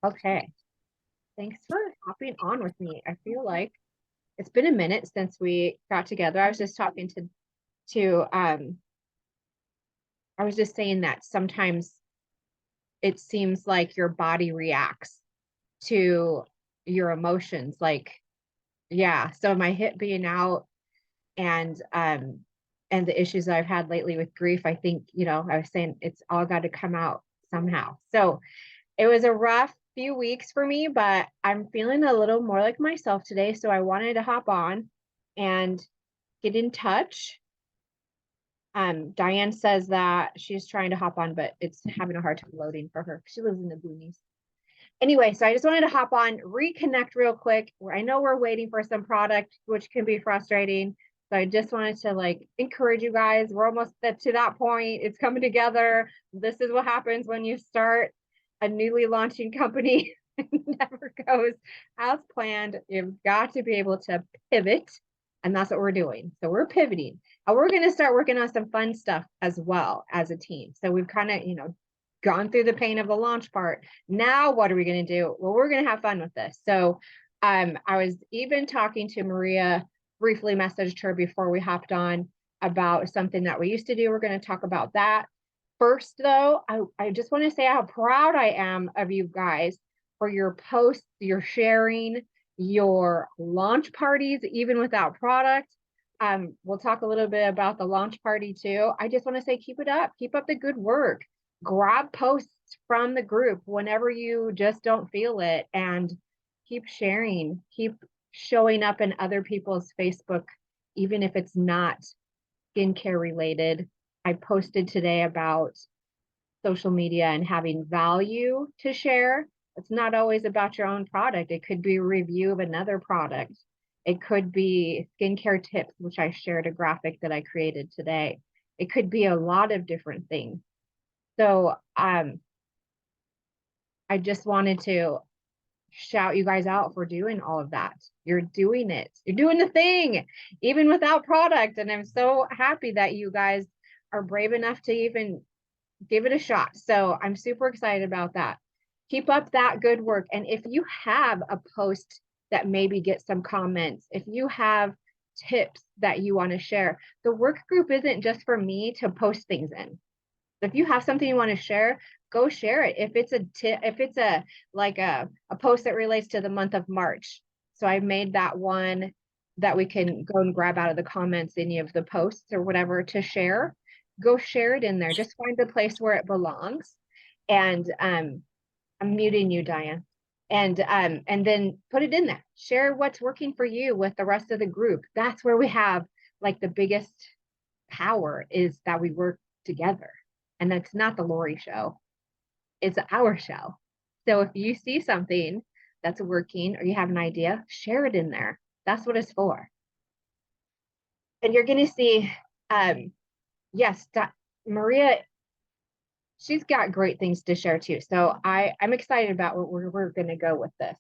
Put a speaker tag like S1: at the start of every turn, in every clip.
S1: Okay. Thanks for hopping on with me. I feel like it's been a minute since we got together. I was just talking to I was just saying that sometimes it seems like your body reacts to your emotions. Like, yeah, so my hip being out and and the issues that I've had lately with grief, I think, I was saying it's all got to come out somehow. So it was a rough few weeks for me, but I'm feeling a little more like myself today. So I wanted to hop on and get in touch. Diane says that she's trying to hop on, but it's having a hard time loading for her. She lives in the boonies. Anyway, so I just wanted to hop on, reconnect real quick. I know we're waiting for some product, which can be frustrating. So I just wanted to encourage you guys. We're almost to that point. It's coming together. This is what happens when you start a newly launching company. It never goes as planned. You've got to be able to pivot. And that's what we're doing. So we're pivoting. And we're going to start working on some fun stuff as well as a team. So we've kind of, gone through the pain of the launch part. Now, what are we going to do? Well, we're going to have fun with this. So I was even talking to Maria, briefly messaged her before we hopped on about something that we used to do. We're going to talk about that. First, though, I just want to say how proud I am of you guys for your posts, your sharing, your launch parties, even without product. We'll talk a little bit about the launch party too. I just want to say, keep it up. Keep up the good work. Grab posts from the group whenever you just don't feel it and keep sharing, keep showing up in other people's Facebook, even if it's not skincare related. I posted today about social media and having value to share. It's not always about your own product. It could be a review of another product. It could be skincare tips, which I shared a graphic that I created today. It could be a lot of different things. So I just wanted to shout you guys out for doing all of that. You're doing it. You're doing the thing, even without product. And I'm so happy that you guys are brave enough to even give it a shot. So I'm super excited about that. Keep up that good work. And if you have a post that maybe gets some comments, if you have tips that you want to share, the work group isn't just for me to post things in. If you have something you want to share, go share it. If it's a tip, if it's a post that relates to the month of March. So I made that one that we can go and grab out of the comments, any of the posts or whatever to share. Go share it in there. Just find the place where it belongs. And I'm muting you, Diane. And then put it in there. Share what's working for you with the rest of the group. That's where we have the biggest power, is that we work together. And that's not the Lori show. It's our show. So if you see something that's working or you have an idea, share it in there. That's what it's for. And you're going to see, yes, Maria, she's got great things to share too. So I'm excited about where we're going to go with this.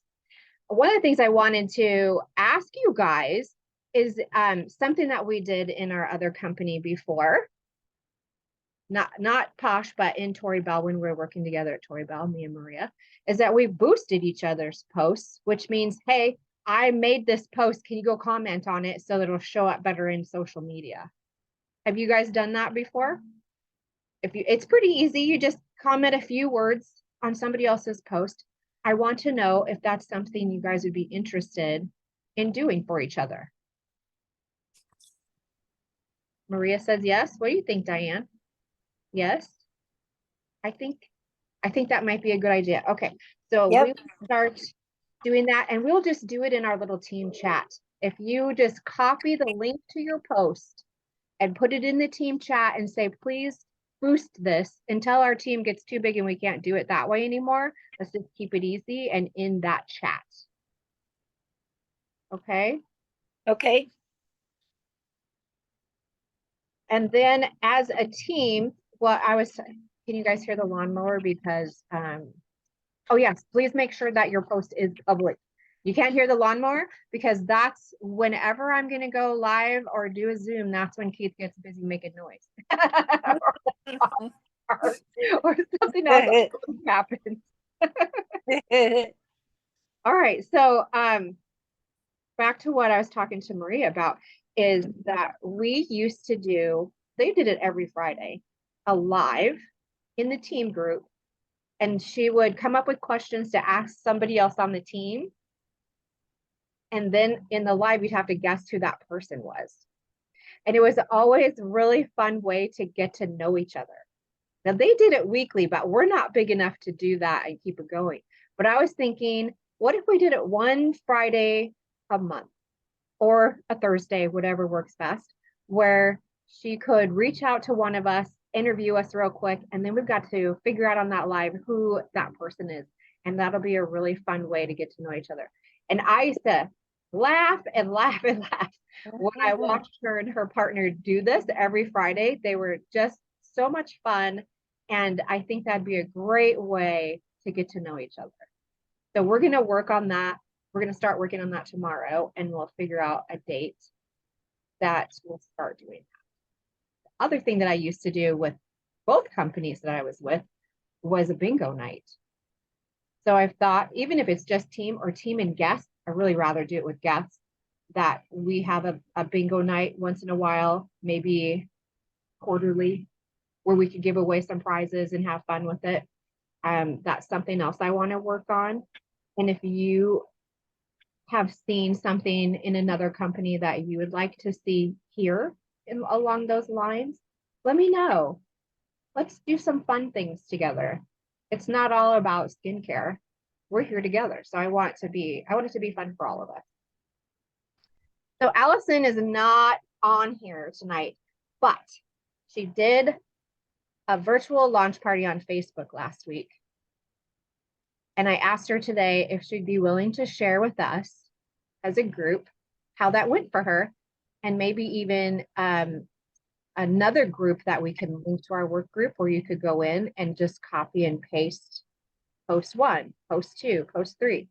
S1: One of the things I wanted to ask you guys is something that we did in our other company before. Not Posh, but in Tori Bell, when we were working together at Tori Bell, me and Maria, is that we boosted each other's posts, which means, hey, I made this post. Can you go comment on it so that it'll show up better in social media? Have you guys done that before? It's pretty easy. You just comment a few words on somebody else's post. I want to know if that's something you guys would be interested in doing for each other. Maria says yes. What do you think, Diane? Yes. I think that might be a good idea. Okay, so
S2: Yep.
S1: we will start doing that, and we'll just do it in our little team chat. If you just copy the link to your post and put it in the team chat and say, please boost this until our team gets too big and we can't do it that way anymore. Let's just keep it easy and in that chat. Okay.
S2: Okay.
S1: And then as a team, can you guys hear the lawnmower? Because, oh yes, please make sure that your post is public. You can't hear the lawnmower because that's whenever I'm going to go live or do a Zoom, that's when Keith gets busy making noise. or something else happens. All right. So back to what I was talking to Maria about is that we used to do, they did it every Friday, a live in the team group. And she would come up with questions to ask somebody else on the team. And then in the live, you'd have to guess who that person was. And it was always a really fun way to get to know each other. Now they did it weekly, but we're not big enough to do that and keep it going. But I was thinking, what if we did it one Friday a month or a Thursday, whatever works best, where she could reach out to one of us, interview us real quick, and then we've got to figure out on that live who that person is. And that'll be a really fun way to get to know each other. And I used to laugh and laugh and laugh when I watched her and her partner do this every Friday. They were just so much fun. And I think that'd be a great way to get to know each other. So we're going to work on that. We're going to start working on that tomorrow, and we'll figure out a date that we'll start doing that. The other thing that I used to do with both companies that I was with was a bingo night. So I've thought, even if it's just team or team and guests, I really rather do it with guests, that we have a bingo night once in a while, maybe quarterly, where we could give away some prizes and have fun with it. That's something else I want to work on. And if you have seen something in another company that you would like to see here along those lines, let me know. Let's do some fun things together. It's not all about skincare. We're here together. So I want it to be fun for all of us. So Allison is not on here tonight, but she did a virtual launch party on Facebook last week. And I asked her today if she'd be willing to share with us as a group how that went for her, and maybe even another group that we can link to our work group where you could go in and just copy and paste post 1, post 2, post 3,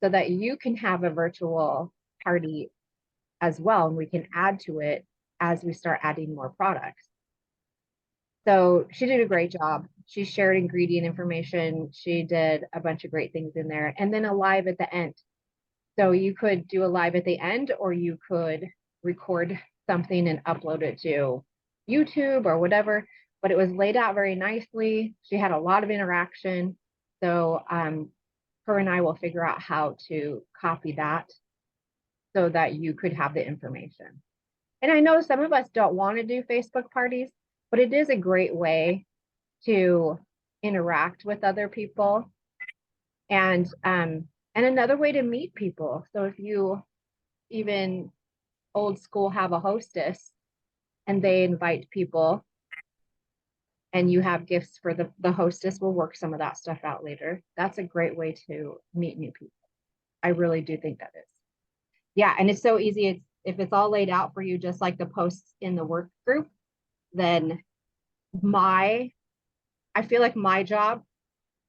S1: so that you can have a virtual party as well. And we can add to it as we start adding more products. So she did a great job. She shared ingredient information. She did a bunch of great things in there, and then a live at the end. So you could do a live at the end, or you could record something and upload it to YouTube or whatever, but it was laid out very nicely. She had a lot of interaction. So her and I will figure out how to copy that so that you could have the information. And I know some of us don't want to do Facebook parties, but it is a great way to interact with other people, and another way to meet people. So if you even old school have a hostess and they invite people and you have gifts for the hostess, we'll work some of that stuff out later. That's a great way to meet new people. I really do think that is. Yeah, and it's so easy. If it's all laid out for you, just like the posts in the work group, then I feel like my job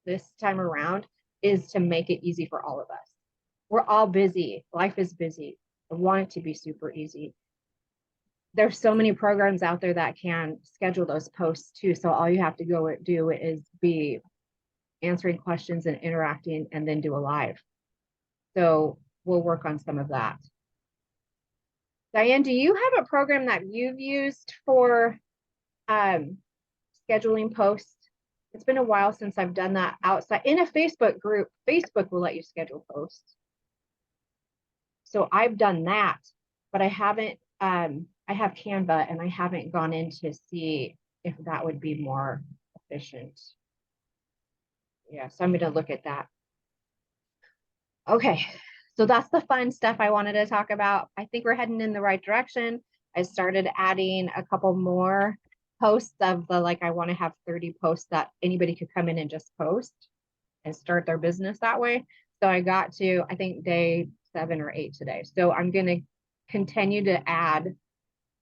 S1: this time around is to make it easy for all of us. We're all busy. Life is busy. I want it to be super easy. There's so many programs out there that can schedule those posts too. So all you have to go do is be answering questions and interacting, and then do a live. So we'll work on some of that. Diane, do you have a program that you've used for scheduling posts? It's been a while since I've done that outside in a Facebook group. Facebook will let you schedule posts. So I've done that, but I haven't, I have Canva, and I haven't gone in to see if that would be more efficient. Yeah, so I'm going to look at that. Okay, so that's the fun stuff I wanted to talk about. I think we're heading in the right direction. I started adding a couple more posts of the, like, I want to have 30 posts that anybody could come in and just post and start their business that way. So I got to, I think, day 7 or 8 today. So I'm going to continue to add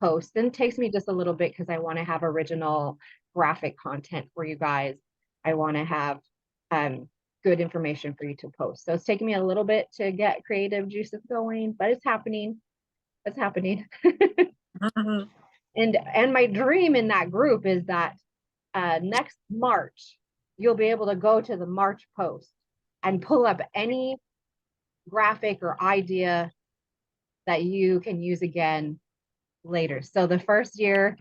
S1: posts, and it takes me just a little bit because I want to have original graphic content for you guys. I want to have good information for you to post. So it's taking me a little bit to get creative juices going, but it's happening. It's happening. And my dream in that group is that next March, you'll be able to go to the March post and pull up any graphic or idea that you can use again later. So the first year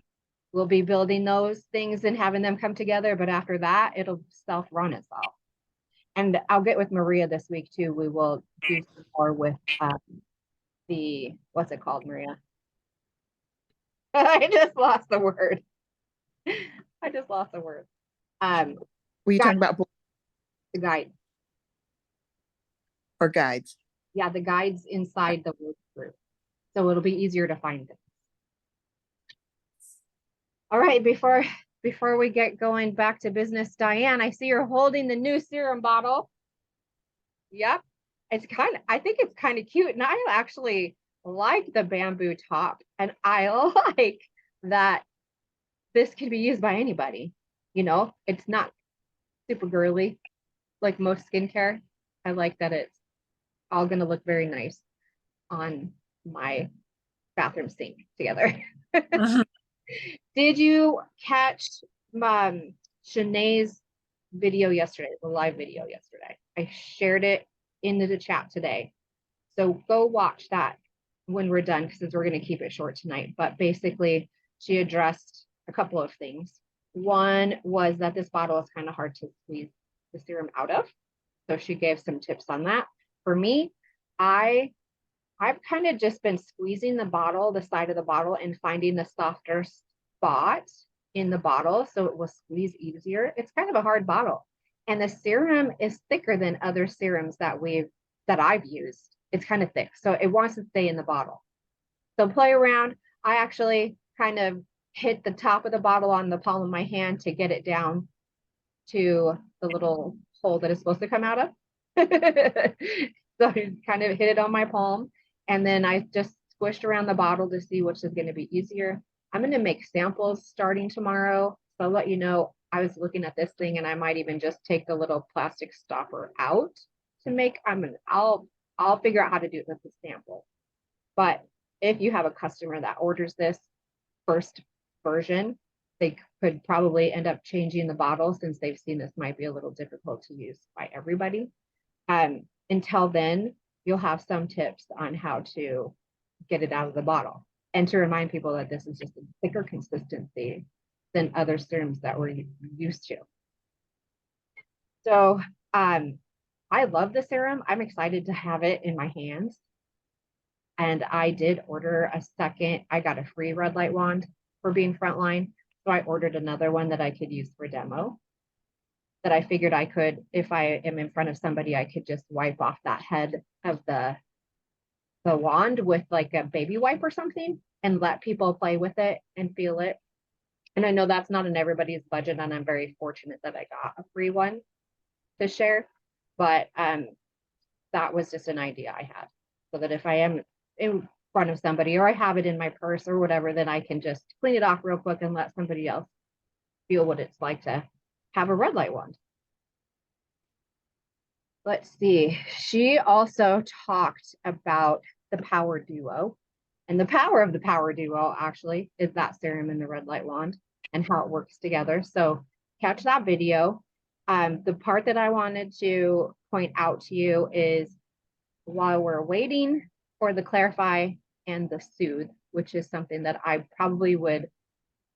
S1: we'll be building those things and having them come together, but after that, it'll self-run itself. And I'll get with Maria this week too. We will do some more with the, what's it called, Maria? I just lost the word. I just lost the word.
S2: Were you talking about
S1: the guide?
S2: Or guides?
S1: Yeah, the guides inside the work group. So it'll be easier to find it. All right, before we get going back to business, Diane, I see you're holding the new serum bottle. Yep. I think it's kind of cute. And I actually like the bamboo top. And I like that this can be used by anybody. You know, it's not super girly like most skincare. I like that it's all going to look very nice on my bathroom sink together. Did you catch Shanae's video yesterday, the live video yesterday? I shared it into the chat today. So go watch that when we're done, because we're going to keep it short tonight. But basically, she addressed a couple of things. One was that this bottle is kind of hard to squeeze the serum out of. So she gave some tips on that. For me, I've kind of just been squeezing the bottle, the side of the bottle, and finding the softer spot in the bottle so it will squeeze easier. It's kind of a hard bottle. And the serum is thicker than other serums that I've used. It's kind of thick, so it wants to stay in the bottle. So play around. I actually kind of hit the top of the bottle on the palm of my hand to get it down to the little hole that it's supposed to come out of. So I kind of hit it on my palm, and then I just squished around the bottle to see which is going to be easier. I'm going to make samples starting tomorrow. So I'll let you know. I was looking at this thing, and I might even just take the little plastic stopper out to make. I'll figure out how to do it with the sample. But if you have a customer that orders this first version, they could probably end up changing the bottle since they've seen this might be a little difficult to use by everybody. Until then, you'll have some tips on how to get it out of the bottle, and to remind people that this is just a thicker consistency than other serums that we're used to. So I love the serum. I'm excited to have it in my hands. And I did order a second. I got a free red light wand for being frontline. So I ordered another one that I could use for demo, that I figured I could, if I am in front of somebody, I could just wipe off that head of the wand with like a baby wipe or something and let people play with it and feel it. And I know that's not in everybody's budget, and I'm very fortunate that I got a free one to share. But that was just an idea I had, so that if I am in front of somebody or I have it in my purse or whatever, then I can just clean it off real quick and let somebody else feel what it's like to have a red light wand. Let's see. She also talked about the Power Duo. And the power of the Power Duo actually is that serum and the red light wand and how it works together. So catch that video. The part that I wanted to point out to you is, while we're waiting for the Clarify and the Soothe, which is something that I probably would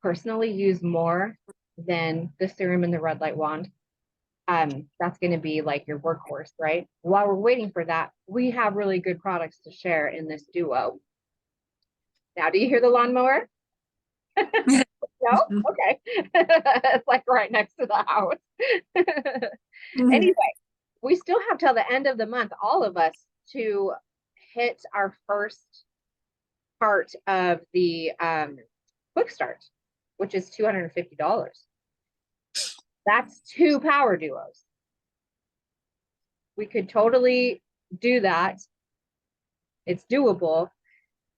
S1: personally use more than the serum and the red light wand. That's going to be like your workhorse, right? While we're waiting for that, we have really good products to share in this duo. Now, do you hear the lawnmower? No? Okay. It's like right next to the house. Anyway, we still have till the end of the month, all of us, to hit our first part of the quick start, which is $250. That's 2 Power Duos. We could totally do that. It's doable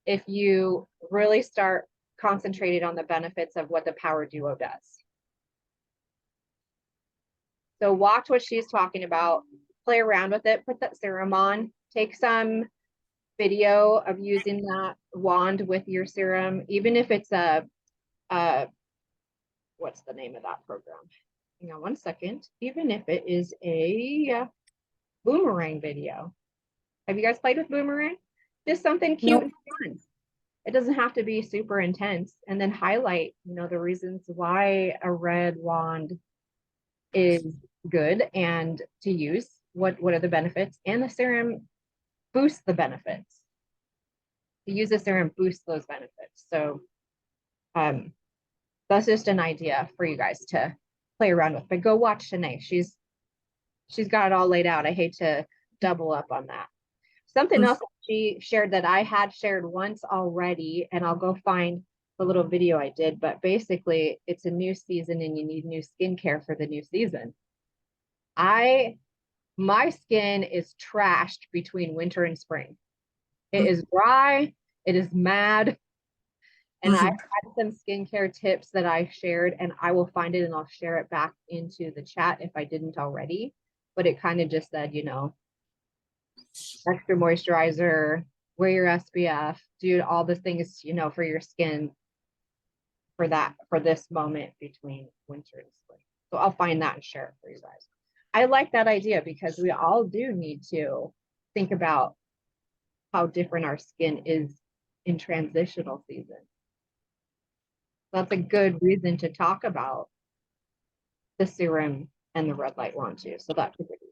S1: if you really start concentrated on the benefits of what the Power Duo does. So watch what she's talking about, play around with it, put that serum on, take some video of using that wand with your serum, even if it's a what's the name of that program? Hang on one second. Even if it is a Boomerang video. Have you guys played with Boomerang? Just something cute
S2: Nope.
S1: and fun. It doesn't have to be super intense. And then highlight, the reasons why a red wand is good and to use. What are the benefits? And the serum boosts the benefits. To use the serum boosts those benefits. So that's just an idea for you guys to play around with. But go watch Shanae. She's got it all laid out. I hate to double up on that. Something else that she shared that I had shared once already, and I'll go find the little video I did, but basically it's a new season and you need new skincare for the new season. My skin is trashed between winter and spring. It is dry, it is mad, and I had some skincare tips that I shared, and I will find it and I'll share it back into the chat if I didn't already. But it kind of just said, extra moisturizer, wear your SPF, do all the things, for your skin for this moment between winter and spring. So I'll find that and share it for you guys. I like that idea because we all do need to think about how different our skin is in transitional season. That's a good reason to talk about the serum and the red light wand too. So that's a good reason.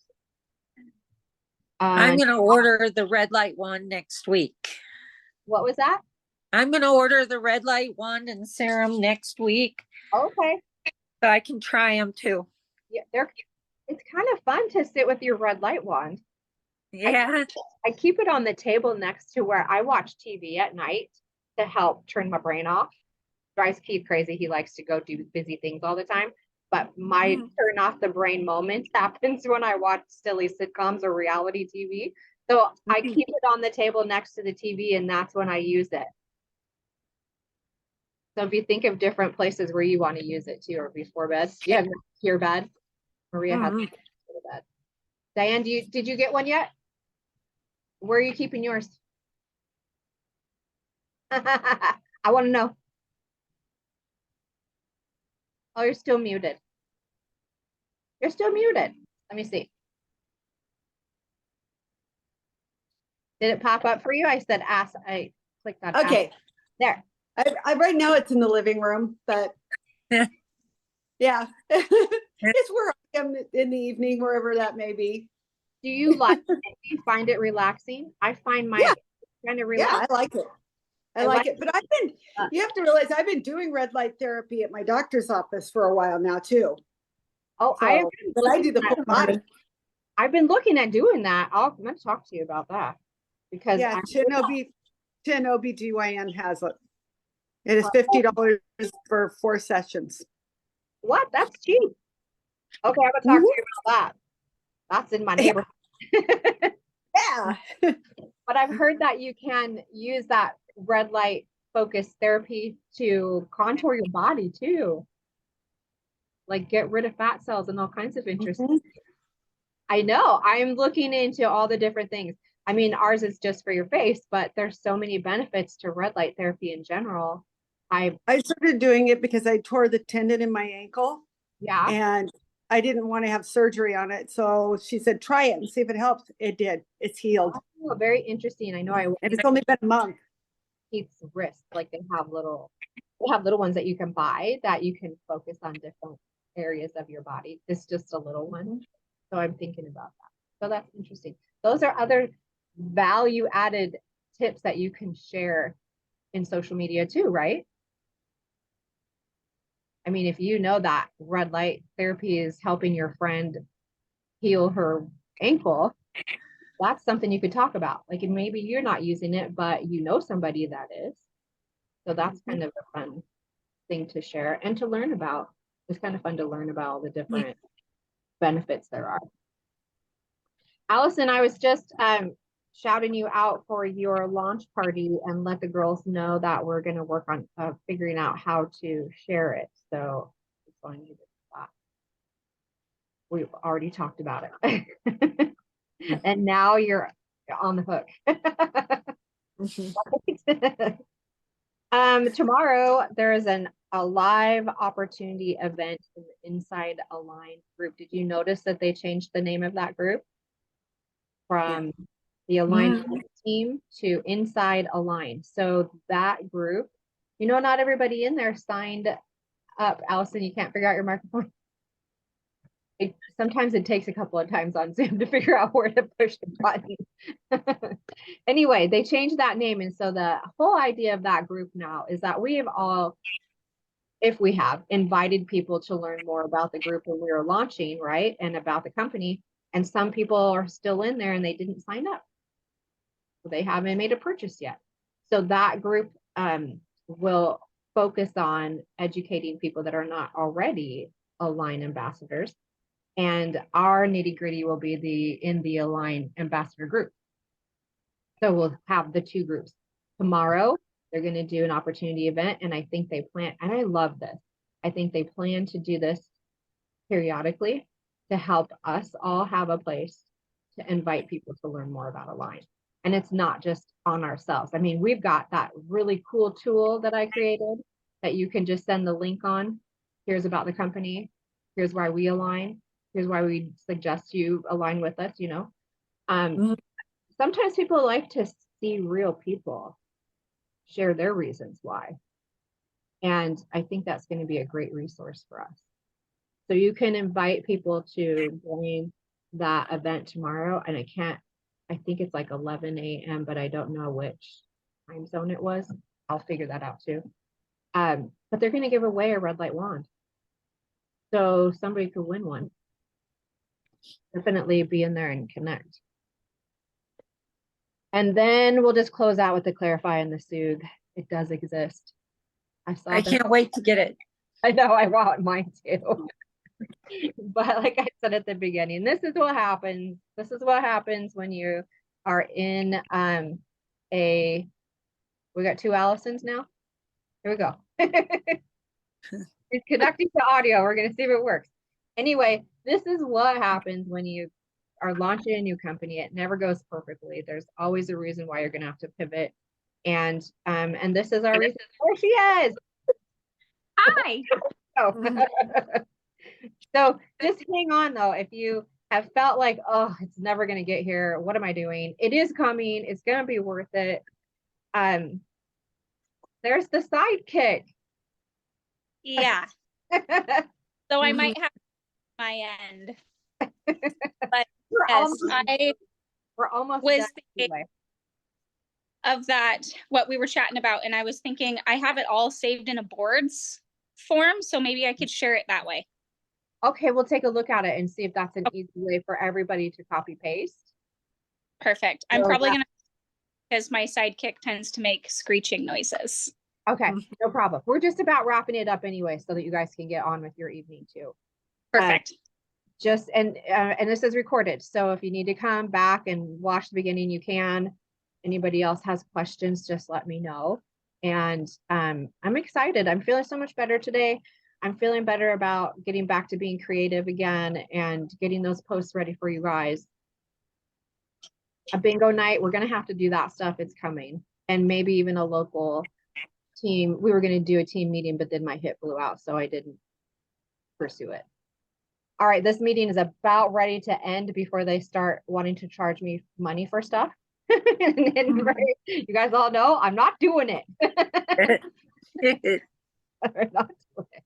S3: I'm going to order the red light wand next week.
S1: What was that?
S3: I'm going to order the red light wand and serum next week.
S1: Okay.
S3: So I can try them too.
S1: Yeah, it's kind of fun to sit with your red light wand.
S3: Yeah.
S1: I keep it on the table next to where I watch TV at night to help turn my brain off. Drives Keith crazy. He likes to go do busy things all the time. But my turn off the brain moment happens when I watch silly sitcoms or reality TV. So I keep it on the table next to the TV, and that's when I use it. So if you think of different places where you want to use it too, or before bed, you have your bed. Maria has to bed. Diane, did you get one yet? Where are you keeping yours? I want to know. Oh, you're still muted. You're still muted. Let me see. Did it pop up for you? I said ask. I clicked on
S4: Okay.
S1: ask. There.
S4: I right now it's in the living room, but yeah, it's where I am in the evening, wherever that may be.
S1: Do you like it? Do you find it relaxing? I find my kind of relaxing.
S4: Yeah, I like it. I like it. But you have to realize I've been doing red light therapy at my doctor's office for a while now too.
S1: Oh,
S4: So, I do the full body.
S1: I've been looking at doing that. I'm going to talk to you about that because
S4: Chin OBGYN has it. It is $50 for 4 sessions.
S1: What? That's cheap. Okay, I'm going to talk to you about that. That's in my neighborhood.
S4: Yeah.
S1: But I've heard that you can use that red light focused therapy to contour your body too. Like get rid of fat cells and all kinds of interesting. I know. I'm looking into all the different things. I mean, ours is just for your face, but there's so many benefits to red light therapy in general. I
S4: started doing it because I tore the tendon in my ankle.
S1: Yeah.
S4: And I didn't want to have surgery on it. So she said, try it and see if it helps. It did. It's healed.
S1: Oh, very interesting. I know.
S4: And it's only been a month.
S1: Keith's wrist, like they have little ones that you can buy that you can focus on different areas of your body. It's just a little one. So I'm thinking about that. So that's interesting. Those are other value added tips that you can share in social media too, right? I mean, if you know that red light therapy is helping your friend heal her ankle, that's something you could talk about. Like, and maybe you're not using it, but you know somebody that is. So that's kind of a fun thing to share and to learn about. It's kind of fun to learn about all the different benefits there are. Allison, I was just shouting you out for your launch party and let the girls know that we're going to work on figuring out how to share it. So it's going to do that. We've already talked about it. And now you're on the hook. Tomorrow there is a live opportunity event in the Inside Align group. Did you notice that they changed the name of that group? from the Align team to Inside Align. So that group, not everybody in there signed up. Allison, you can't figure out your microphone. Sometimes it takes a couple of times on Zoom to figure out where to push the button. Anyway, they changed that name. And so the whole idea of that group now is that we have all, if we have, invited people to learn more about the group when we were launching, right? And about the company. And some people are still in there and they didn't sign up. So they haven't made a purchase yet. So that group will focus on educating people that are not already Align ambassadors. And our nitty gritty will be in the Align ambassador group. So we'll have the two groups. Tomorrow, they're going to do an opportunity event. And I think they plan, and I love this. I think they plan to do this periodically to help us all have a place to invite people to learn more about Align. And it's not just on ourselves. I mean, we've got that really cool tool that I created that you can just send the link on. Here's about the company. Here's why we align. Here's why we suggest you align with us, Sometimes people like to see real people share their reasons why. And I think that's going to be a great resource for us. So you can invite people to join that event tomorrow. And I think it's like 11 a.m., but I don't know which time zone it was. I'll figure that out too. But they're going to give away a red light wand. So somebody could win one. Definitely be in there and connect. And then we'll just close out with the Clarify and the Soothe. It does exist.
S3: I can't wait to get it.
S1: I know, I want mine too. But like I said at the beginning, this is what happens. This is what happens when you are in we got two Allisons now. Here we go. It's connecting to audio. We're going to see if it works. Anyway, this is what happens when you are launching a new company. It never goes perfectly. There's always a reason why you're going to have to pivot. And this is our reason. There she is.
S5: Hi.
S1: Oh. So just hang on though. If you have felt like, oh, it's never going to get here. What am I doing? It is coming. It's going to be worth it. There's the sidekick.
S5: Yeah. So I might have my end. But yes, I
S1: we're almost
S5: was
S1: done
S5: thinking
S1: anyway.
S5: of that, what we were chatting about, and I was thinking I have it all saved in a boards form, so maybe I could share it that way.
S1: Okay, we'll take a look at it and see if that's an easy way for everybody to copy paste.
S5: Perfect. I'm probably gonna, because my sidekick tends to make screeching noises.
S1: Okay, no problem. We're just about wrapping it up anyway, so that you guys can get on with your evening too.
S5: Perfect.
S1: And this is recorded, so if you need to come back and watch the beginning, you can. Anybody else has questions, just let me know. And I'm excited. I'm feeling so much better today. I'm feeling better about getting back to being creative again and getting those posts ready for you guys. A bingo night, we're going to have to do that stuff. It's coming. And maybe even a local team. We were going to do a team meeting, but then my hip blew out, so I didn't pursue it. All right, this meeting is about ready to end before they start wanting to charge me money for stuff. And right, you guys all know I'm not doing it. I'm not doing it.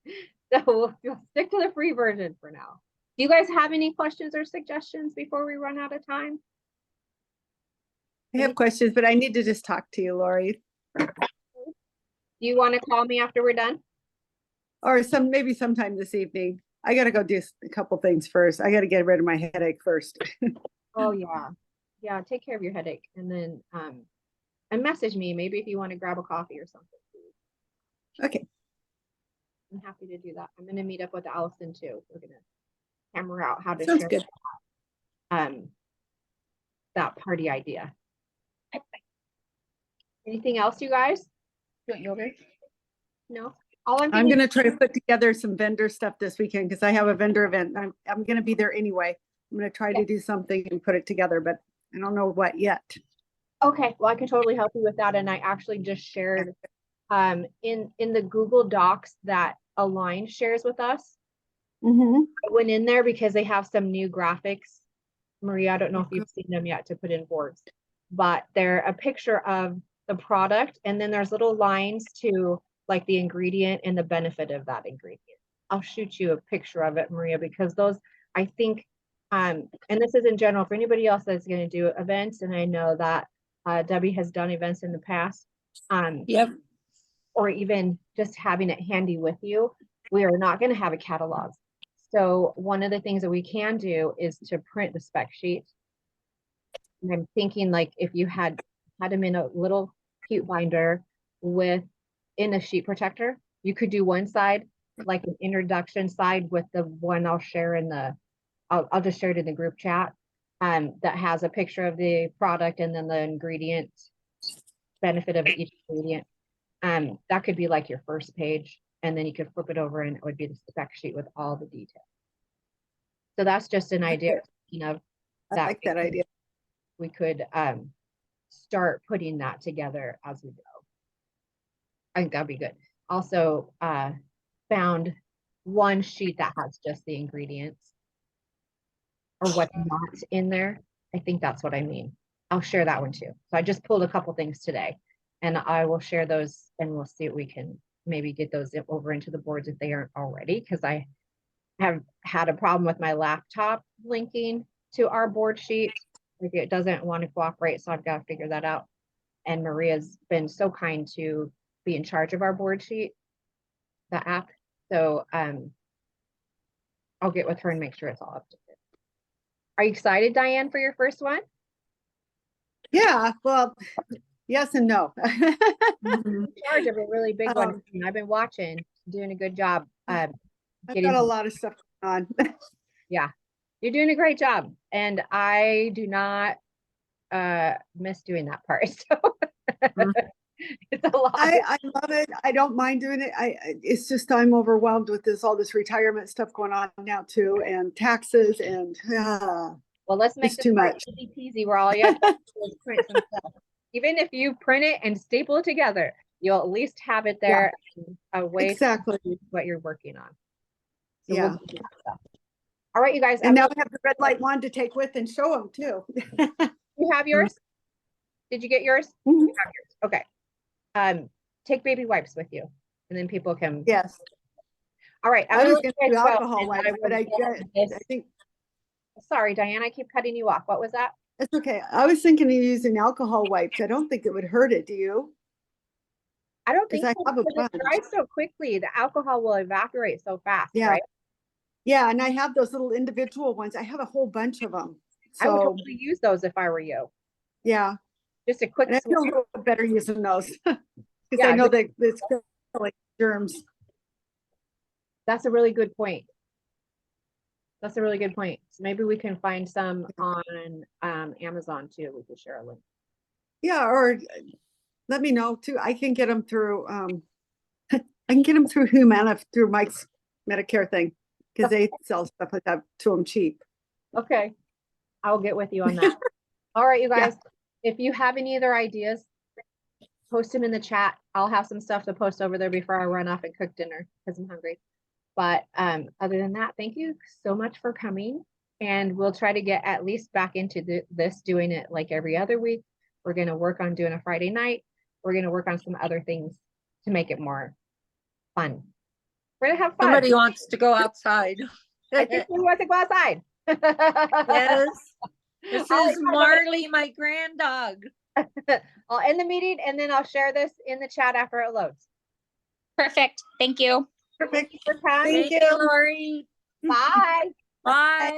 S1: So we'll stick to the free version for now. Do you guys have any questions or suggestions before we run out of time?
S4: I have questions, but I need to just talk to you, Lori.
S1: Do you want to call me after we're done?
S4: Or maybe sometime this evening. I got to go do a couple things first. I got to get rid of my headache first.
S1: Oh yeah. Yeah, take care of your headache and then and message me maybe if you want to grab a coffee or something.
S4: Okay.
S1: I'm happy to do that. I'm going to meet up with Allison too. We're going to hammer out how to
S4: Sounds
S1: share
S4: good.
S1: that party idea. Anything else, you guys? No. All I'm
S4: going to try to put together some vendor stuff this weekend because I have a vendor event. I'm going to be there anyway. I'm going to try to do something and put it together, but I don't know what yet.
S1: Okay, well, I can totally help you with that. And I actually just shared in the Google Docs that Align shares with us. I went in there because they have some new graphics Maria, I don't know if you've seen them yet to put in boards, but they're a picture of the product and then there's little lines to like the ingredient and the benefit of that ingredient. I'll shoot you a picture of it, Maria, because those, I think, and this is in general for anybody else that's going to do events, and I know that Debbie has done events in the past,
S3: Yep.
S1: or even just having it handy with you. We are not going to have a catalog. So one of the things that we can do is to print the spec sheet. And I'm thinking like if you had them in a little cute binder with in a sheet protector, you could do one side, like an introduction side with the one I'll share in the, I'll just share it in the group chat, that has a picture of the product and then the ingredient benefit of each ingredient. That could be like your first page, and then you could flip it over and it would be the spec sheet with all the details. So that's just an idea, you know,
S4: I like that idea.
S1: we could start putting that together as we go. I think that'd be good. Also, found one sheet that has just the ingredients or what's not in there. I think that's what I mean. I'll share that one too. So I just pulled a couple things today and I will share those and we'll see if we can maybe get those over into the boards if they aren't already, because I have had a problem with my laptop linking to our board sheet. Like it doesn't want to cooperate, so I've got to figure that out. And Maria's been so kind to be in charge of our board sheet, the app. So I'll get with her and make sure it's all up to date. Are you excited, Diane, for your first one?
S4: Yeah, well, yes and no.
S1: In charge of a really big one. I've been watching, doing a good job.
S4: I've got a lot of stuff going on.
S1: Yeah, you're doing a great job. And I do not miss doing that part. So it's a lot.
S4: I love it. I don't mind doing it. It's just I'm overwhelmed with all this retirement stuff going on now too, and taxes and
S1: Well, let's make
S4: it's
S1: this
S4: too
S1: part
S4: much.
S1: easy peasy where all you have to do is print some stuff. Even if you print it and staple it together, you'll at least have it there away
S4: Exactly.
S1: from what you're working on. So
S4: Yeah.
S1: we'll do that stuff. All right, you guys.
S4: And now we have the red light wand to take with and show them too.
S1: You have yours? Did you get yours?
S4: Mhm.
S1: You have yours. Okay. Take baby wipes with you, and then people can.
S4: Yes.
S1: All right.
S4: I was
S1: gonna
S4: going
S1: let
S4: to
S1: you
S4: do
S1: guys go,
S4: alcohol
S1: and
S4: wipes, but I
S1: will
S4: think
S1: Sorry, Diane, I keep cutting you off. What was that?
S4: it's okay. I was thinking of using alcohol wipes. I don't think it would hurt it. Do you?
S1: I don't
S4: 'Cause
S1: think
S4: I
S1: so,
S4: have a
S1: because it
S4: bunch.
S1: dries so quickly. The alcohol will evaporate so fast,
S4: Yeah.
S1: right?
S4: Yeah, and I have those little individual ones. I have a whole bunch of them.
S1: I would
S4: So
S1: totally use those if I were you.
S4: yeah,
S1: Just a quick
S4: and I feel a
S1: swap.
S4: little bit better using those because
S1: Yeah,
S4: I know that it's like germs.
S1: That's a really good point. That's a really good point. So maybe we can find some on Amazon too. We could share a link.
S4: Yeah, or let me know too. I can get them through. I can get them through Humana through Mike's Medicare thing because they sell stuff like that to them cheap.
S1: Okay. I'll get with you on that. All right, you
S4: Yeah.
S1: guys. If you have any other ideas, post them in the chat. I'll have some stuff to post over there before I run off and cook dinner because I'm hungry. But other than that, thank you so much for coming. And we'll try to get at least back into this, doing it like every other week. We're going to work on doing a Friday night. We're going to work on some other things to make it more fun. We're going to have fun.
S3: Somebody wants to go outside.
S1: I think we want to go outside.
S3: Yes. This
S1: All right,
S3: is Marley, my grand dog.
S1: I'll end the meeting and then I'll share this in the chat after it loads.
S5: Perfect. Thank you.
S4: Perfect.
S1: For time.
S4: Thank
S3: Thank you, Lori.
S1: Bye.
S3: Bye.